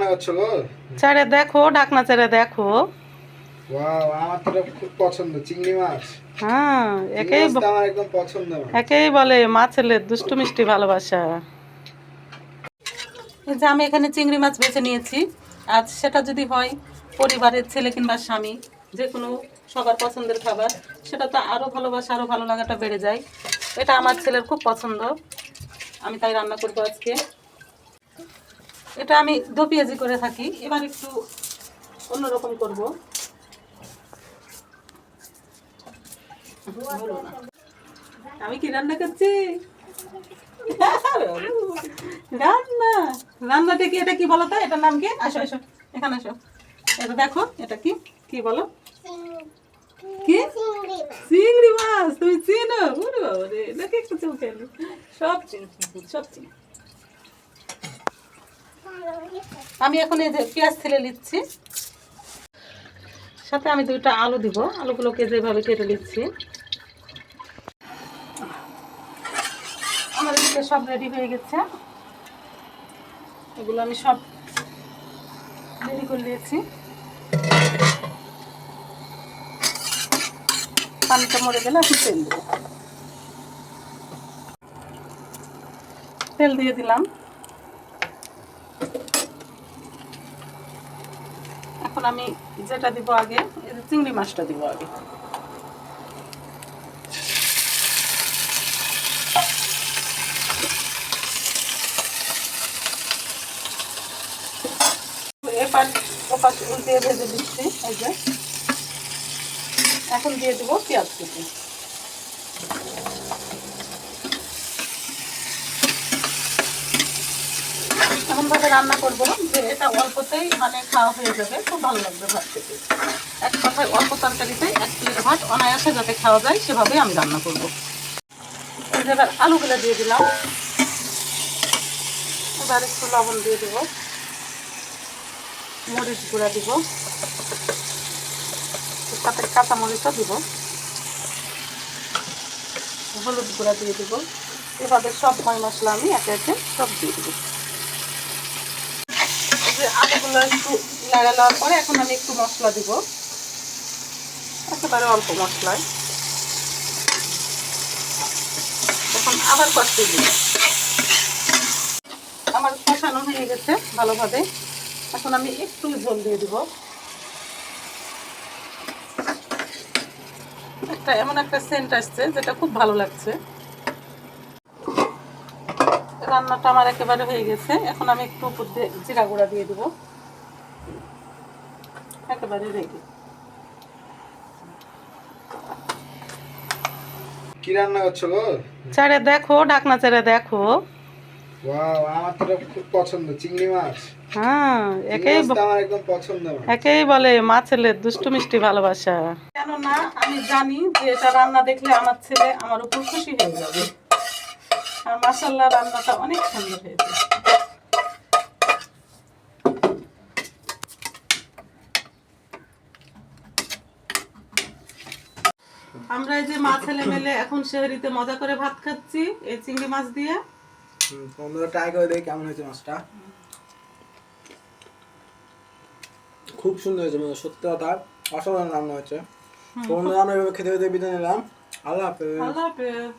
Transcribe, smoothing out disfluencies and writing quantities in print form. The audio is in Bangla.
করছো গো? চারে দেখো, ঢাকনা চারে দেখো। ওয়াও, আমার তো খুব পছন্দ চিংড়ি মাছ। হ্যাঁ, চিংড়ি মাছটা আমার একদম পছন্দ মাছ। একেই বলে মা ছেলের দুষ্টু মিষ্টি ভালোবাসা। এই যে আমি এখানে চিংড়ি মাছ বেছে নিয়েছি। আজ সেটা যদি হয় পরিবারের ছেলে কিংবা স্বামী, যে কোনো সবার পছন্দের খাবার, সেটা তো আরও ভালোবাসা, আরও ভালো লাগাটা বেড়ে যায়। এটা আমার ছেলের খুব পছন্দ, আমি তাই রান্না করবো আজকে। এটা আমি দো পেঁয়াজি করে থাকি, এবার একটু অন্যরকম করব। আমি কি রান্না করছি? রান্না রান্নাটা কি? এটা কি বলো তো? এটার নাম কি? আসো আসো, এখানে আসো। এটা দেখো, এটা কি কি বলো? কি? চিংড়ি মাছ। তুমি চিনো? ওরে বাবা রে, নাকি একটু চোখে এলো। সব চিনি, সব চিনি। আমি এখন এই যে পেঁয়াজ ছেলে নিচ্ছি, সাথে আমি দুইটা আলু দিব। আলুগুলোকে যেভাবে কেটে নিচ্ছি। আমার এদিকে সব রেডি হয়ে গেছে, এগুলো আমি সব রেডি করে দিয়েছি। পানিটা মরে গেলে আমি তেল দেবো। তেল দিয়ে দিলাম। এখন আমি যেটা দিব আগে, চিংড়ি মাছটা দিব আগে। এবার ওপাশ উল্টে ভেজে দিচ্ছি। এই যে এখন দিয়ে দেবো পেঁয়াজ কুচি। এমন ভাবে রান্না করবো যে এটা অল্পতেই মানে খাওয়া হয়ে যাবে, খুব ভালো লাগবে ভাত খেতে। এক কথায় অল্প তরকারিতেই এক প্লেট ভাত অনায়াসে যাতে খাওয়া যায় সেভাবেই আমি রান্না করবো। এবার আলুগুলো দিয়ে দিলাম। এবার একটু লবণ দিয়ে দেবো, মরিচ গুঁড়া দিব, সাথে কাঁচা মরিচও দিব, হলুদ গুঁড়া দিয়ে দিব। এভাবে সব ময় মশলা আমি একে একে সব দিয়ে দেবো। যে আলুগুলো একটু লাগা নেওয়ার পরে এখন আমি একটু মশলা দিব, একেবারে অল্প মশলায়। এখন আবার কষিয়ে দিব। আমার কষানো হয়ে গেছে ভালোভাবে, এখন আমি একটু ঝোল দিয়ে দিব। একটা এমন একটা সেন্ট আসছে যেটা খুব ভালো লাগছে। রান্নাটা আমার একেবারে হয়ে গেছে, এখন আমি একটু উপর দিয়ে জিরা গুঁড়া দিয়ে দিব। একেবারে রেডি। কি রান্না করছো গো? চারে দেখো, ঢাকনা চারে দেখো। ওয়াও, আমার তো খুব পছন্দ চিংড়ি মাছ। হ্যাঁ, চিংড়ি মাছটা আমার একদম পছন্দ মাছ। একেই বলে মা ছেলের দুষ্টু মিষ্টি ভালোবাসা। কেননা আমি জানি যে এটা রান্না দেখলে আমার ছেলে আমার উপর খুশি হয়ে যাবে। আর মাশাআল্লাহ রান্নাটা অনেক সুন্দর হয়েছে। আমরা এই যে মা ছেলে মেলে এখন সেহরিতে মজা করে ভাত খাচ্ছি এই চিংড়ি মাছ দিয়ে। তোমরা ট্রাই করে দেখি কেমন হয়েছে মাছটা। খুব সুন্দর হয়েছে, মানে সত্যি কথা অসাধারণ রান্না হয়েছে। তোমরা আমরা এভাবে খেতে খেতে বিদায় নিলাম। আল্লাহ হাফেজ। আল্লাহ হাফেজ।